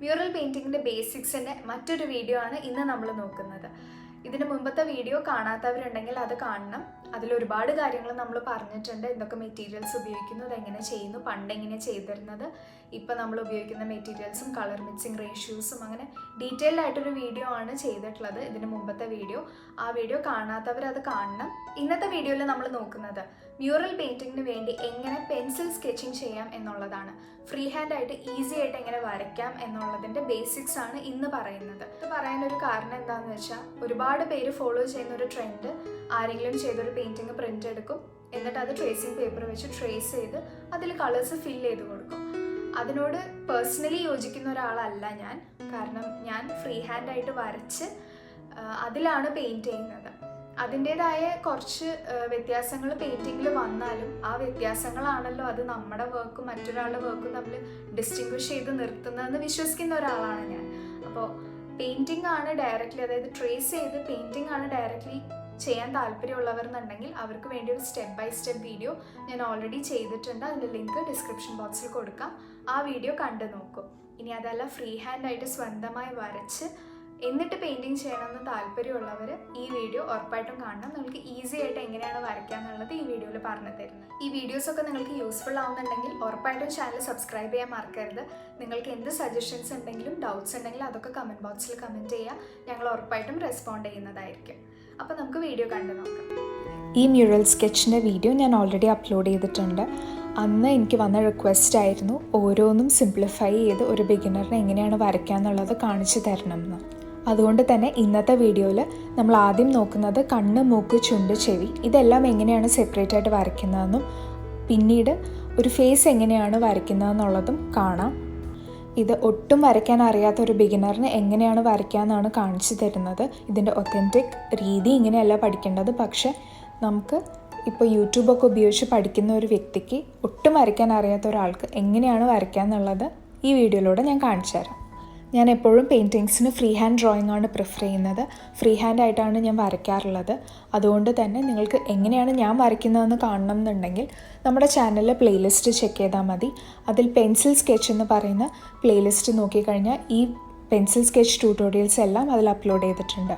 Mural പെയിൻറ്റിങ്ങിൻ്റെ ബേസിക്സിൻ്റെ മറ്റൊരു video ആണ് ഇന്ന് നമ്മൾ നോക്കുന്നത്. ഇതിന് മുമ്പത്തെ വീഡിയോ കാണാത്തവരുണ്ടെങ്കിൽ അത് കാണണം. അതിലൊരുപാട് കാര്യങ്ങൾ നമ്മൾ പറഞ്ഞിട്ടുണ്ട്. എന്തൊക്കെ മെറ്റീരിയൽസ് ഉപയോഗിക്കുന്നു, അതെങ്ങനെ ചെയ്യുന്നു, പണ്ട് എങ്ങനെ ചെയ്തിരുന്നത്, ഇപ്പം നമ്മൾ ഉപയോഗിക്കുന്ന മെറ്റീരിയൽസും കളർ മിക്സിങ് റേഷ്യൂസും, അങ്ങനെ ഡീറ്റെയിൽഡ് ആയിട്ടൊരു വീഡിയോ ആണ് ചെയ്തിട്ടുള്ളത് ഇതിന് മുമ്പത്തെ വീഡിയോ. ആ വീഡിയോ കാണാത്തവർ അത് കാണണം. ഇന്നത്തെ വീഡിയോയിൽ നമ്മൾ നോക്കുന്നത് മ്യൂറൽ പെയിൻറ്റിങ്ങിന് വേണ്ടി എങ്ങനെ പെൻസിൽ സ്കെച്ചിങ് ചെയ്യാം എന്നുള്ളതാണ്. ഫ്രീ ഹാൻഡ് ആയിട്ട് ഈസി ആയിട്ട് എങ്ങനെ വരയ്ക്കാം എന്നുള്ളതിൻ്റെ ബേസിക്സ് ആണ് ഇന്ന് പറയുന്നത്. ഇത് പറയാനൊരു കാരണം എന്താണെന്ന് വെച്ചാൽ, ഒരുപാട് പേര് ഫോളോ ചെയ്യുന്ന ഒരു ട്രെൻഡ്, ആരെങ്കിലും ചെയ്തൊരു പെയിൻറ്റിങ് പ്രിൻ്റ് എടുക്കും, എന്നിട്ട് അത് ട്രേസിങ് പേപ്പർ വെച്ച് ട്രേസ് ചെയ്ത് അതിൽ കളേഴ്സ് ഫില്ല് ചെയ്ത് കൊടുക്കും. അതിനോട് പേഴ്സണലി യോജിക്കുന്ന ഒരാളല്ല ഞാൻ. കാരണം ഞാൻ ഫ്രീ ഹാൻഡ് ആയിട്ട് വരച്ച് അതിലാണ് പെയിൻറ്റ് ചെയ്യുന്നത്. അതിൻ്റേതായ കുറച്ച് വ്യത്യാസങ്ങൾ പെയിൻറ്റിങ്ങിൽ വന്നാലും ആ വ്യത്യാസങ്ങളാണല്ലോ അത് നമ്മുടെ വർക്കും മറ്റൊരാളുടെ വർക്കും തമ്മിൽ ഡിസ്റ്റിങ്വിഷ് ചെയ്ത് നിർത്തുന്നതെന്ന് വിശ്വസിക്കുന്ന ഒരാളാണ് ഞാൻ. അപ്പോൾ പെയിൻറ്റിംഗ് ആണ് ഡയറക്റ്റ്ലി, അതായത് ട്രേസ് ചെയ്ത് പെയിൻറ്റിംഗ് ആണ് ഡയറക്റ്റ്ലി ചെയ്യാൻ താല്പര്യമുള്ളവർ എന്നുണ്ടെങ്കിൽ അവർക്ക് വേണ്ടി ഒരു സ്റ്റെപ്പ് ബൈ സ്റ്റെപ്പ് വീഡിയോ ഞാൻ ഓൾറെഡി ചെയ്തിട്ടുണ്ട്. അതിൻ്റെ ലിങ്ക് ഡിസ്ക്രിപ്ഷൻ ബോക്സിൽ കൊടുക്കാം. ആ വീഡിയോ കണ്ടു നോക്കും. ഇനി അതല്ല, ഫ്രീ ഹാൻഡായിട്ട് സ്വന്തമായി വരച്ച് എന്നിട്ട് പെയിൻറ്റിങ് ചെയ്യണമെന്ന് താല്പര്യമുള്ളവർ ഈ വീഡിയോ ഉറപ്പായിട്ടും കാണണം. നിങ്ങൾക്ക് ഈസി ആയിട്ട് എങ്ങനെയാണ് വരയ്ക്കുക എന്നുള്ളത് ഈ വീഡിയോയിൽ പറഞ്ഞു തരുന്നത്. ഈ വീഡിയോസൊക്കെ നിങ്ങൾക്ക് യൂസ്ഫുൾ ആവുന്നുണ്ടെങ്കിൽ ഉറപ്പായിട്ടും ചാനൽ സബ്സ്ക്രൈബ് ചെയ്യാൻ മറക്കരുത്. നിങ്ങൾക്ക് എന്ത് സജഷൻസ് ഉണ്ടെങ്കിലും ഡൗട്ട്സ് ഉണ്ടെങ്കിലും അതൊക്കെ കമൻറ്റ് ബോക്സിൽ കമൻറ്റ് ചെയ്യുക. ഞങ്ങൾ ഉറപ്പായിട്ടും റെസ്പോണ്ട് ചെയ്യുന്നതായിരിക്കും. അപ്പോൾ നമുക്ക് വീഡിയോ കണ്ടു നോക്കാം. ഈ മ്യൂറൽ സ്കെച്ചിൻ്റെ വീഡിയോ ഞാൻ ഓൾറെഡി അപ്ലോഡ് ചെയ്തിട്ടുണ്ട്. അന്ന് എനിക്ക് വന്ന റിക്വസ്റ്റ് ആയിരുന്നു ഓരോന്നും സിംപ്ലിഫൈ ചെയ്ത് ഒരു ബിഗിനറിന് എങ്ങനെയാണ് വരയ്ക്കുക എന്നുള്ളത് കാണിച്ചു തരണം എന്ന്. അതുകൊണ്ട് തന്നെ ഇന്നത്തെ വീഡിയോയിൽ നമ്മൾ ആദ്യം നോക്കുന്നത് കണ്ണ്, മൂക്ക്, ചുണ്ട്, ചെവി ഇതെല്ലാം എങ്ങനെയാണ് സെപ്പറേറ്റ് ആയിട്ട് വരയ്ക്കുന്നതെന്നും പിന്നീട് ഒരു ഫേസ് എങ്ങനെയാണ് വരയ്ക്കുന്നതെന്നുള്ളതും കാണാം. ഇത് ഒട്ടും വരയ്ക്കാൻ അറിയാത്ത ഒരു ബിഗിനറിന് എങ്ങനെയാണ് വരയ്ക്കാമെന്നാണ് കാണിച്ചു തരുന്നത്. ഇതിൻ്റെ ഒത്തൻറ്റിക് രീതി ഇങ്ങനെയല്ല പഠിക്കേണ്ടത്. പക്ഷേ നമുക്ക് ഇപ്പോൾ യൂട്യൂബൊക്കെ ഉപയോഗിച്ച് പഠിക്കുന്ന ഒരു വ്യക്തിക്ക് ഒട്ടും വരയ്ക്കാൻ അറിയാത്ത ഒരാൾക്ക് എങ്ങനെയാണ് വരയ്ക്കുക എന്നുള്ളത് ഈ വീഡിയോയിലൂടെ ഞാൻ കാണിച്ചു തരാം. ഞാൻ എപ്പോഴും പെയിൻറ്റിങ്സിന് ഫ്രീ ഹാൻഡ് ഡ്രോയിങ് ആണ് പ്രിഫർ ചെയ്യുന്നത്. ഫ്രീ ഹാൻഡ് ആയിട്ടാണ് ഞാൻ വരയ്ക്കാറുള്ളത്. അതുകൊണ്ട് തന്നെ നിങ്ങൾക്ക് എങ്ങനെയാണ് ഞാൻ വരയ്ക്കുന്നതെന്ന് കാണണം എന്നുണ്ടെങ്കിൽ നമ്മുടെ ചാനലിലെ പ്ലേലിസ്റ്റ് ചെക്ക് ചെയ്താൽ മതി. അതിൽ പെൻസിൽ സ്കെച്ച് എന്ന് പറയുന്ന പ്ലേലിസ്റ്റ് നോക്കിക്കഴിഞ്ഞാൽ ഈ പെൻസിൽ സ്കെച്ച് ട്യൂട്ടോറിയൽസ് എല്ലാം അതിൽ അപ്ലോഡ് ചെയ്തിട്ടുണ്ട്.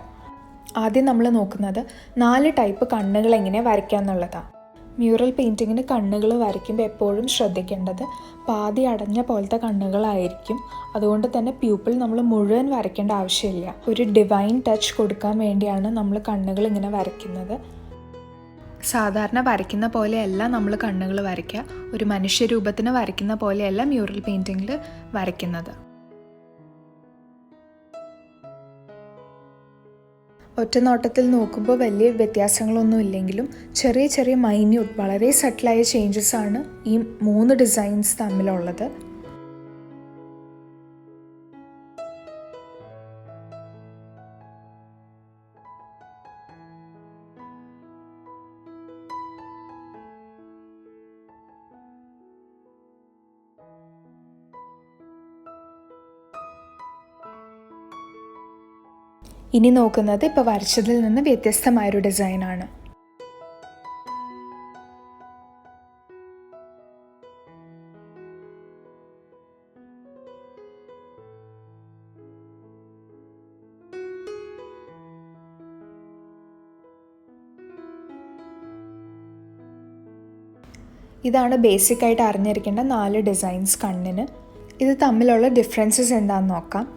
ആദ്യം നമ്മൾ നോക്കുന്നത് 4 ടൈപ്പ് കണ്ണുകൾ എങ്ങനെ വരയ്ക്കുക എന്നുള്ളതാണ്. മ്യൂറൽ പെയിൻറ്റിങ്ങിന് കണ്ണുകൾ വരയ്ക്കുമ്പോൾ എപ്പോഴും ശ്രദ്ധിക്കേണ്ടത് പാതി അടഞ്ഞ പോലത്തെ കണ്ണുകളായിരിക്കും. അതുകൊണ്ട് തന്നെ പ്യൂപ്പിൾ നമ്മൾ മുഴുവൻ വരയ്ക്കേണ്ട ആവശ്യമില്ല. ഒരു ഡിവൈൻ ടച്ച് കൊടുക്കാൻ വേണ്ടിയാണ് നമ്മൾ കണ്ണുകൾ ഇങ്ങനെ വരയ്ക്കുന്നത്. സാധാരണ വരയ്ക്കുന്ന പോലെയല്ല നമ്മൾ കണ്ണുകൾ വരയ്ക്കുക. ഒരു മനുഷ്യരൂപത്തിന് വരയ്ക്കുന്ന പോലെയല്ല മ്യൂറൽ പെയിൻറ്റിങ്ങിൽ വരയ്ക്കുന്നത്. ഒറ്റ നോട്ടത്തിൽ നോക്കുമ്പോൾ വലിയ വ്യത്യാസങ്ങളൊന്നും ഇല്ലെങ്കിലും ചെറിയ ചെറിയ മൈന്യൂട്ട് വളരെ സട്ടിലായ ചേഞ്ചസ് ആണ് ഈ 3 ഡിസൈൻസ് തമ്മിലുള്ളത്. ഇനി നോക്കുന്നത് ഇപ്പോൾ വരച്ചതിൽ നിന്ന് വ്യത്യസ്തമായൊരു ഡിസൈനാണ്. ഇതാണ് ബേസിക്കായിട്ട് അറിഞ്ഞിരിക്കേണ്ട 4 ഡിസൈൻസ് കണ്ണിന്. ഇത് തമ്മിലുള്ള ഡിഫറൻസസ് എന്താണെന്ന് നോക്കാം.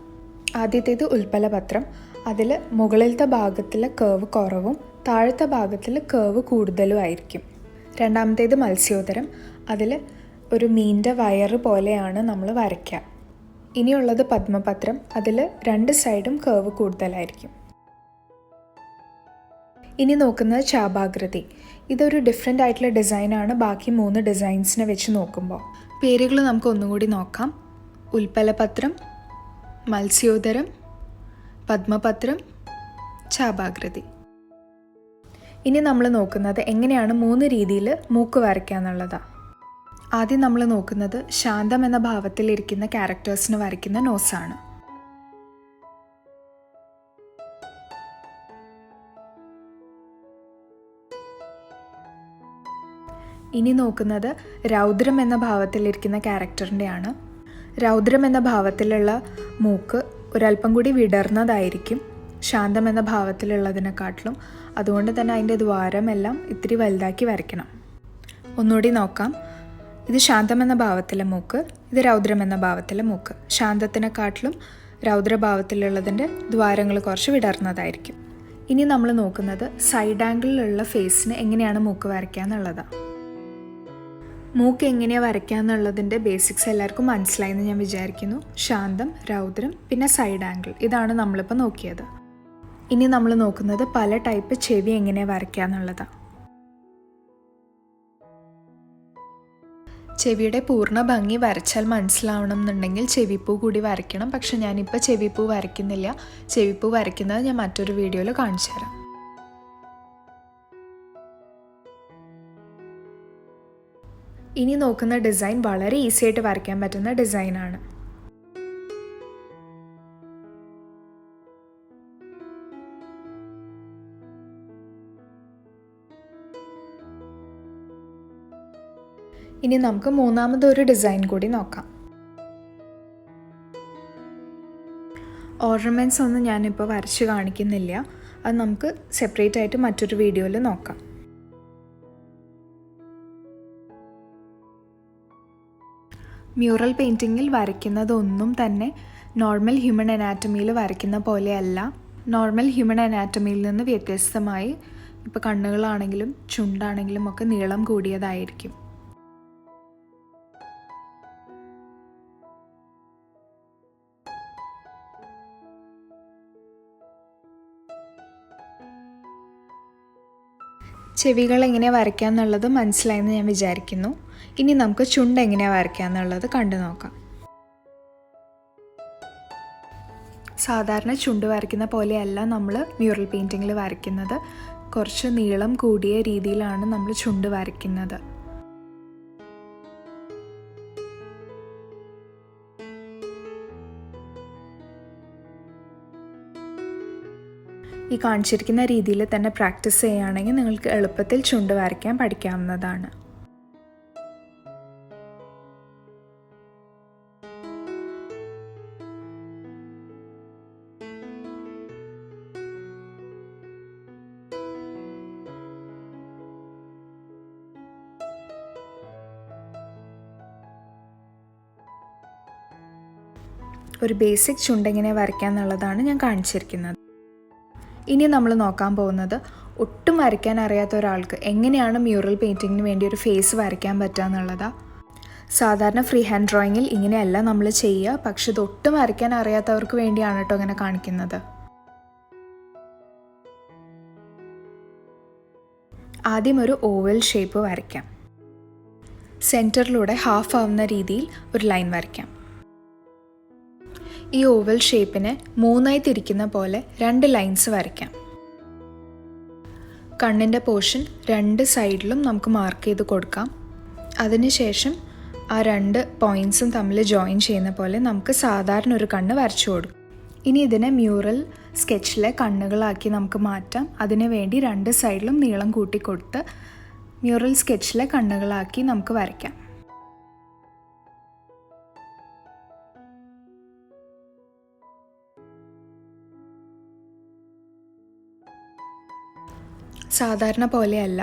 ആദ്യത്തേത് ഉൽപ്പലപത്രം. അതിൽ മുകളിലത്തെ ഭാഗത്തിൽ കേർവ് കുറവും താഴത്തെ ഭാഗത്തിൽ കേർവ് കൂടുതലും ആയിരിക്കും. രണ്ടാമത്തേത് മത്സ്യോദരം. അതിൽ ഒരു മീനിൻ്റെ വയറ് പോലെയാണ് നമ്മൾ വരയ്ക്കുക. ഇനിയുള്ളത് പത്മപത്രം. അതിൽ 2 സൈഡും കേർവ് കൂടുതലായിരിക്കും. ഇനി നോക്കുന്നത് ചാപാകൃതി. ഇതൊരു ഡിഫറെൻ്റ് ആയിട്ടുള്ള ഡിസൈനാണ് ബാക്കി 3 ഡിസൈൻസിനെ വെച്ച് നോക്കുമ്പോൾ. പേരുകൾ നമുക്ക് ഒന്നുകൂടി നോക്കാം. ഉൽപ്പലപത്രം, മത്സ്യോദരം, പത്മപത്രം, ചാപാകൃതി. ഇനി നമ്മൾ നോക്കുന്നത് എങ്ങനെയാണ് 3 രീതിയിൽ മൂക്ക് വരയ്ക്കുക എന്നുള്ളതാണ്. ആദ്യം നമ്മൾ നോക്കുന്നത് ശാന്തം എന്ന ഭാവത്തിലിരിക്കുന്ന ക്യാരക്ടേഴ്സിന് വരയ്ക്കുന്ന നോസാണ്. ഇനി നോക്കുന്നത് രൗദ്രം എന്ന ഭാവത്തിലിരിക്കുന്ന ക്യാരക്ടറിൻ്റെയാണ്. രൗദ്രം എന്ന ഭാവത്തിലുള്ള മൂക്ക് ഒരല്പം കൂടി വിടർന്നതായിരിക്കും ശാന്തം എന്ന ഭാവത്തിലുള്ളതിനെക്കാട്ടിലും. അതുകൊണ്ട് തന്നെ അതിൻ്റെ ദ്വാരമെല്ലാം ഇത്തിരി വലുതാക്കി വരയ്ക്കണം. ഒന്നുകൂടി നോക്കാം. ഇത് ശാന്തം എന്ന ഭാവത്തിലെ മൂക്ക്, ഇത് രൗദ്രം എന്ന ഭാവത്തിലെ മൂക്ക്. ശാന്തത്തിനെക്കാട്ടിലും രൗദ്രഭാവത്തിലുള്ളതിൻ്റെ ദ്വാരങ്ങൾ കുറച്ച് വിടർന്നതായിരിക്കും. ഇനി നമ്മൾ നോക്കുന്നത് സൈഡ് ആംഗിളിലുള്ള ഫേസിന് എങ്ങനെയാണ് മൂക്ക് വരയ്ക്കുക എന്നുള്ളതാണ്. മൂക്ക് എങ്ങനെയാണ് വരയ്ക്കുക എന്നുള്ളതിൻ്റെ ബേസിക്സ് എല്ലാവർക്കും മനസ്സിലായെന്ന് ഞാൻ വിചാരിക്കുന്നു. ശാന്തം, രൗദ്രം, പിന്നെ സൈഡ് ആംഗിൾ, ഇതാണ് നമ്മളിപ്പോൾ നോക്കിയത്. ഇനി നമ്മൾ നോക്കുന്നത് പല ടൈപ്പ് ചെവി എങ്ങനെയാണ് വരയ്ക്കുക എന്നുള്ളതാണ്. ചെവിയുടെ പൂർണ്ണ ഭംഗി വരച്ചാൽ മനസ്സിലാവണം എന്നുണ്ടെങ്കിൽ ചെവിപ്പൂ കൂടി വരയ്ക്കണം. പക്ഷെ ഞാനിപ്പോൾ ചെവിപ്പൂ വരയ്ക്കുന്നില്ല. ചെവിപ്പൂ വരയ്ക്കുന്നത് ഞാൻ മറ്റൊരു വീഡിയോയിൽ കാണിച്ചു തരാം. ഇനി നോക്കുന്ന ഡിസൈൻ വളരെ ഈസി ആയിട്ട് വരയ്ക്കാൻ പറ്റുന്ന ഡിസൈനാണ്. ഇനി നമുക്ക് മൂന്നാമതൊരു ഡിസൈൻ കൂടി നോക്കാം. ഓർണമെൻറ്റ്സ് ഒന്നും ഞാനിപ്പോൾ വരച്ച് കാണിക്കുന്നില്ല. അത് നമുക്ക് സെപ്പറേറ്റ് ആയിട്ട് മറ്റൊരു വീഡിയോയിൽ നോക്കാം. മ്യൂറൽ പെയിൻറ്റിങ്ങിൽ വരയ്ക്കുന്നതൊന്നും തന്നെ നോർമൽ ഹ്യൂമൻ അനാറ്റമിയിൽ വരയ്ക്കുന്ന പോലെയല്ല. നോർമൽ ഹ്യൂമൻ അനാറ്റമിയിൽ നിന്ന് വ്യത്യസ്തമായി ഇപ്പോൾ കണ്ണുകളാണെങ്കിലും ചുണ്ടാണെങ്കിലും ഒക്കെ നീളം കൂടിയതായിരിക്കും. ചെവികൾ എങ്ങനെയാണ് വരയ്ക്കുക എന്നുള്ളത് മനസ്സിലായെന്ന് ഞാൻ വിചാരിക്കുന്നു. ഇനി നമുക്ക് ചുണ്ട് എങ്ങനെയാണ് വരയ്ക്കുക എന്നുള്ളത് കണ്ടു നോക്കാം. സാധാരണ ചുണ്ട് വരയ്ക്കുന്ന പോലെയല്ല നമ്മൾ മ്യൂറൽ പെയിൻറ്റിങ്ങിൽ വരയ്ക്കുന്നത്. കുറച്ച് നീളം കൂടിയ രീതിയിലാണ് നമ്മൾ ചുണ്ട് വരയ്ക്കുന്നത്. ഈ കാണിച്ചിരിക്കുന്ന രീതിയിൽ തന്നെ പ്രാക്ടീസ് ചെയ്യുകയാണെങ്കിൽ നിങ്ങൾക്ക് എളുപ്പത്തിൽ ചുണ്ട് വരയ്ക്കാൻ പഠിക്കാവുന്നതാണ്. ഒരു ബേസിക് ചുണ്ട് എങ്ങനെ വരയ്ക്കുക എന്നുള്ളതാണ് ഞാൻ കാണിച്ചിരിക്കുന്നത്. ഇനി നമ്മൾ നോക്കാൻ പോകുന്നത് ഒട്ടും വരയ്ക്കാൻ അറിയാത്ത ഒരാൾക്ക് എങ്ങനെയാണ് മ്യൂറൽ പെയിൻറ്റിങ്ങിന് വേണ്ടി ഒരു ഫേസ് വരയ്ക്കാൻ പറ്റുക എന്നുള്ളതാണ്. സാധാരണ ഫ്രീ ഹാൻഡ് ഡ്രോയിങ്ങിൽ ഇങ്ങനെയല്ല നമ്മൾ ചെയ്യുക. പക്ഷെ ഇത് ഒട്ടും വരയ്ക്കാൻ അറിയാത്തവർക്ക് വേണ്ടിയാണ് കേട്ടോ അങ്ങനെ കാണിക്കുന്നത്. ആദ്യം ഒരു ഓവൽ ഷേപ്പ് വരയ്ക്കാം. സെൻറ്ററിലൂടെ ഹാഫ് ആവുന്ന രീതിയിൽ ഒരു ലൈൻ വരയ്ക്കാം. ഈ ഓവൽ ഷേപ്പിനെ മൂന്നായി തിരിക്കുന്ന പോലെ 2 ലൈൻസ് വരയ്ക്കാം. കണ്ണിൻ്റെ പോർഷൻ 2 സൈഡിലും നമുക്ക് മാർക്ക് ചെയ്ത് കൊടുക്കാം. അതിനുശേഷം ആ 2 പോയിൻറ്റ്സും തമ്മിൽ ജോയിൻ ചെയ്യുന്ന പോലെ നമുക്ക് സാധാരണ ഒരു കണ്ണ് വരച്ചു കൊടുക്കും. ഇനി ഇതിനെ മ്യൂറൽ സ്കെച്ചിലെ കണ്ണുകളാക്കി നമുക്ക് മാറ്റാം. അതിനു വേണ്ടി 2 സൈഡിലും നീളം കൂട്ടിക്കൊടുത്ത് മ്യൂറൽ സ്കെച്ചിലെ കണ്ണുകളാക്കി നമുക്ക് വരയ്ക്കാം. സാധാരണ പോലെയല്ല,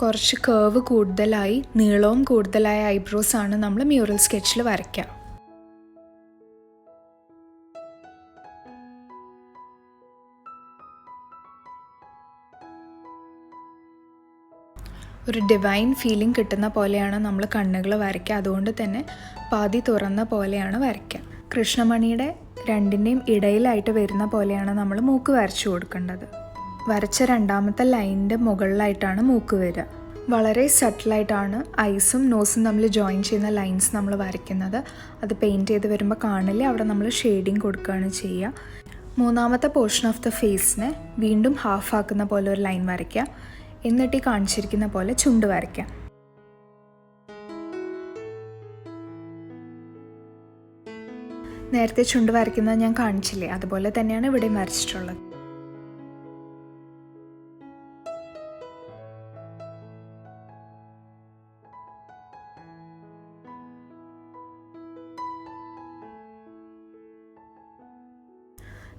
കുറച്ച് കേർവ് കൂടുതലായി നീളവും കൂടുതലായ ഐബ്രോസാണ് നമ്മൾ മ്യൂറൽ സ്കെച്ചിൽ വരയ്ക്കുക. ഒരു ഡിവൈൻ ഫീലിംഗ് കിട്ടുന്ന പോലെയാണ് നമ്മൾ കണ്ണുകൾ വരയ്ക്കുക. അതുകൊണ്ട് തന്നെ പാതി തുറന്ന പോലെയാണ് വരയ്ക്കുക. കൃഷ്ണമണിയുടെ 2ൻ്റെയും ഇടയിലായിട്ട് വരുന്ന പോലെയാണ് നമ്മൾ മൂക്ക് വരച്ചു കൊടുക്കേണ്ടത്. വരച്ച 2ാമത്തെ ലൈനിൻ്റെ മുകളിലായിട്ടാണ് മൂക്ക് വരിക. വളരെ സട്ടിലായിട്ടാണ് ഐസും നോസും തമ്മിൽ ജോയിൻ ചെയ്യുന്ന ലൈൻസ് നമ്മൾ വരയ്ക്കുന്നത്. അത് പെയിൻറ്റ് ചെയ്ത് വരുമ്പോൾ കാണില്ല, അവിടെ നമ്മൾ ഷെയ്ഡിങ് കൊടുക്കുകയാണ് ചെയ്യുക. 3ാമത്തെ പോർഷൻ ഓഫ് ദ ഫേസിനെ വീണ്ടും ഹാഫ് ആക്കുന്ന പോലെ ഒരു ലൈൻ വരയ്ക്കുക. എന്നിട്ട് ഈ കാണിച്ചിരിക്കുന്ന പോലെ ചുണ്ട് വരയ്ക്കാം. നേരത്തെ ചുണ്ട് വരയ്ക്കുന്നത് ഞാൻ കാണിച്ചില്ലേ, അതുപോലെ തന്നെയാണ് ഇവിടെയും വരച്ചിട്ടുള്ളത്.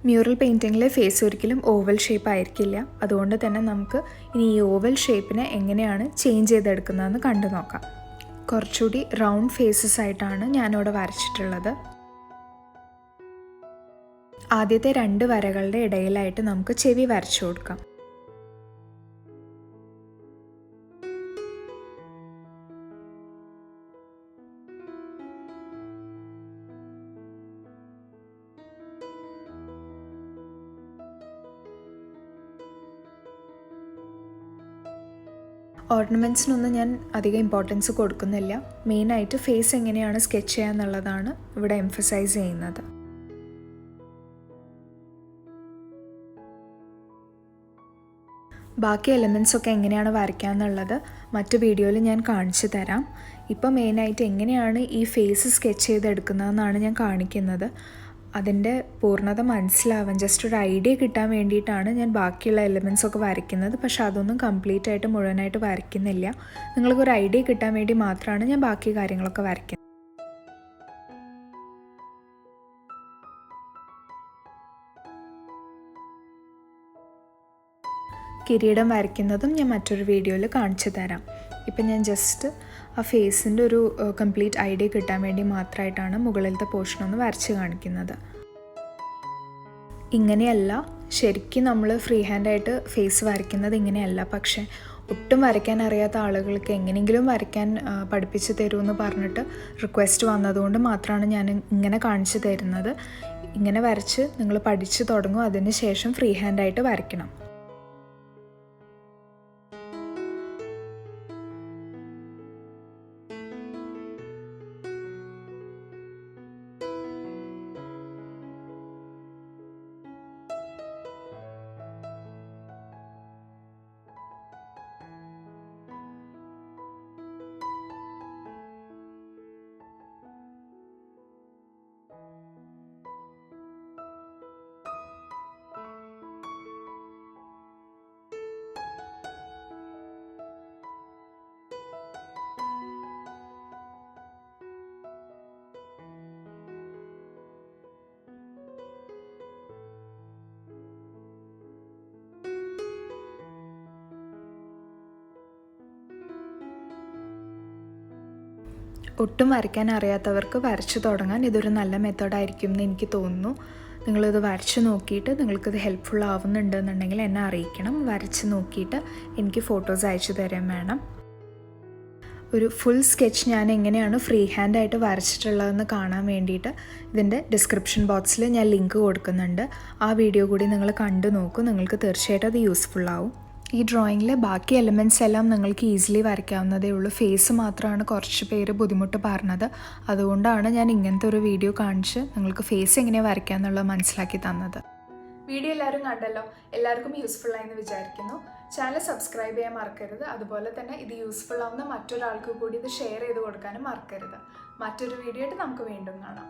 മ്യൂറൽ പെയിൻറ്റിങ്ങിലെ ഫേസ് ഒരിക്കലും ഓവൽ ഷേപ്പ് ആയിരിക്കില്ല. അതുകൊണ്ട് തന്നെ നമുക്ക് ഇനി ഈ ഓവൽ ഷേപ്പിനെ എങ്ങനെയാണ് ചേഞ്ച് ചെയ്തെടുക്കുന്നതെന്ന് കണ്ടു നോക്കാം. കുറച്ചുകൂടി റൗണ്ട് ഫേസസ് ആയിട്ടാണ് ഞാനിവിടെ വരച്ചിട്ടുള്ളത്. ആദ്യത്തെ 2 വരകളുടെ ഇടയിലായിട്ട് നമുക്ക് ചെവി വരച്ചു കൊടുക്കാം. ഓർണമെൻറ്റ്സിനൊന്നും ഞാൻ അധികം ഇമ്പോർട്ടൻസ് കൊടുക്കുന്നില്ല. മെയിനായിട്ട് ഫേസ് എങ്ങനെയാണ് സ്കെച്ച് ചെയ്യുക എന്നുള്ളതാണ് ഇവിടെ എംഫസൈസ് ചെയ്യുന്നത്. ബാക്കി എലമെൻറ്റ്സ് ഒക്കെ എങ്ങനെയാണ് വരയ്ക്കുക എന്നുള്ളത് മറ്റു വീഡിയോയിൽ ഞാൻ കാണിച്ചു തരാം. ഇപ്പോൾ മെയിനായിട്ട് എങ്ങനെയാണ് ഈ ഫേസ് സ്കെച്ച് ചെയ്തെടുക്കുന്നതെന്നാണ് ഞാൻ കാണിക്കുന്നത്. അതിൻ്റെ പൂർണ്ണത മനസ്സിലാവാൻ ജസ്റ്റ് ഒരു ഐഡിയ കിട്ടാൻ വേണ്ടിയിട്ടാണ് ഞാൻ ബാക്കിയുള്ള എലമെൻറ്റ്സ് ഒക്കെ വരയ്ക്കുന്നത്. പക്ഷെ അതൊന്നും കംപ്ലീറ്റ് ആയിട്ട് മുഴുവനായിട്ട് വരയ്ക്കുന്നില്ല. നിങ്ങൾക്കൊരു ഐഡിയ കിട്ടാൻ വേണ്ടി മാത്രമാണ് ഞാൻ ബാക്കി കാര്യങ്ങളൊക്കെ വരയ്ക്കുന്നത്. കിരീടം വരയ്ക്കുന്നതും ഞാൻ മറ്റൊരു വീഡിയോയിൽ കാണിച്ചു തരാം. ഇപ്പം ഞാൻ ജസ്റ്റ് ആ ഫേസിൻ്റെ ഒരു കംപ്ലീറ്റ് ഐഡിയ കിട്ടാൻ വേണ്ടി മാത്രമായിട്ടാണ് മുകളിലത്തെ പോർഷൻ ഒന്ന് വരച്ച് കാണിക്കുന്നത്. ഇങ്ങനെയല്ല ശരിക്കും നമ്മൾ ഫ്രീ ഹാൻഡായിട്ട് ഫേസ് വരയ്ക്കുന്നത് ഇങ്ങനെയല്ല. പക്ഷേ ഒട്ടും വരയ്ക്കാൻ അറിയാത്ത ആളുകൾക്ക് എങ്ങനെയെങ്കിലും വരയ്ക്കാൻ പഠിപ്പിച്ച് തരുമെന്ന് പറഞ്ഞിട്ട് റിക്വസ്റ്റ് വന്നതുകൊണ്ട് മാത്രമാണ് ഞാൻ ഇങ്ങനെ കാണിച്ചു തരുന്നത്. ഇങ്ങനെ വരച്ച് നിങ്ങൾ പഠിച്ചു തുടങ്ങും. അതിന് ശേഷം ഫ്രീ ഹാൻഡായിട്ട് വരയ്ക്കണം. ഒട്ടും വരയ്ക്കാൻ അറിയാത്തവർക്ക് വരച്ചു തുടങ്ങാൻ ഇതൊരു നല്ല മെത്തേഡായിരിക്കും എന്ന് എനിക്ക് തോന്നുന്നു. നിങ്ങളിത് വരച്ച് നോക്കിയിട്ട് നിങ്ങൾക്കിത് ഹെൽപ്ഫുൾ ആവുന്നുണ്ടെന്നുണ്ടെങ്കിൽ എന്നെ അറിയിക്കണം. വരച്ച് നോക്കിയിട്ട് എനിക്ക് ഫോട്ടോസ് അയച്ചു തരാൻ വേണം. ഒരു ഫുൾ സ്കെച്ച് ഞാൻ എങ്ങനെയാണ് ഫ്രീ ഹാൻഡായിട്ട് വരച്ചിട്ടുള്ളതെന്ന് കാണാൻ വേണ്ടിയിട്ട് ഇതിൻ്റെ ഡിസ്ക്രിപ്ഷൻ ബോക്സിൽ ഞാൻ ലിങ്ക് കൊടുക്കുന്നുണ്ട്. ആ വീഡിയോ കൂടി നിങ്ങൾ കണ്ടു നോക്കൂ. നിങ്ങൾക്ക് തീർച്ചയായിട്ടും അത് യൂസ്ഫുൾ ആവും. ഈ ഡ്രോയിങ്ങിലെ ബാക്കി എലമെൻറ്റ്സ് എല്ലാം നിങ്ങൾക്ക് ഈസിലി വരയ്ക്കാവുന്നതേ ഉള്ളൂ. ഫേസ് മാത്രമാണ് കുറച്ച് പേര് ബുദ്ധിമുട്ട് പറഞ്ഞത്. അതുകൊണ്ടാണ് ഞാൻ ഇങ്ങനത്തെ ഒരു വീഡിയോ കാണിച്ച് നിങ്ങൾക്ക് ഫേസ് എങ്ങനെയാണ് വരയ്ക്കുക എന്നുള്ളത് മനസ്സിലാക്കി തന്നത്. വീഡിയോ എല്ലാവരും കണ്ടല്ലോ. എല്ലാവർക്കും യൂസ്ഫുൾ ആയെന്ന് വിചാരിക്കുന്നു. ചാനൽ സബ്സ്ക്രൈബ് ചെയ്യാൻ മറക്കരുത്. അതുപോലെ തന്നെ ഇത് യൂസ്ഫുൾ ആവുന്ന മറ്റൊരാൾക്ക് കൂടി ഇത് ഷെയർ ചെയ്ത് കൊടുക്കാനും മറക്കരുത്. മറ്റൊരു വീഡിയോ ആയിട്ട് നമുക്ക് വീണ്ടും കാണാം.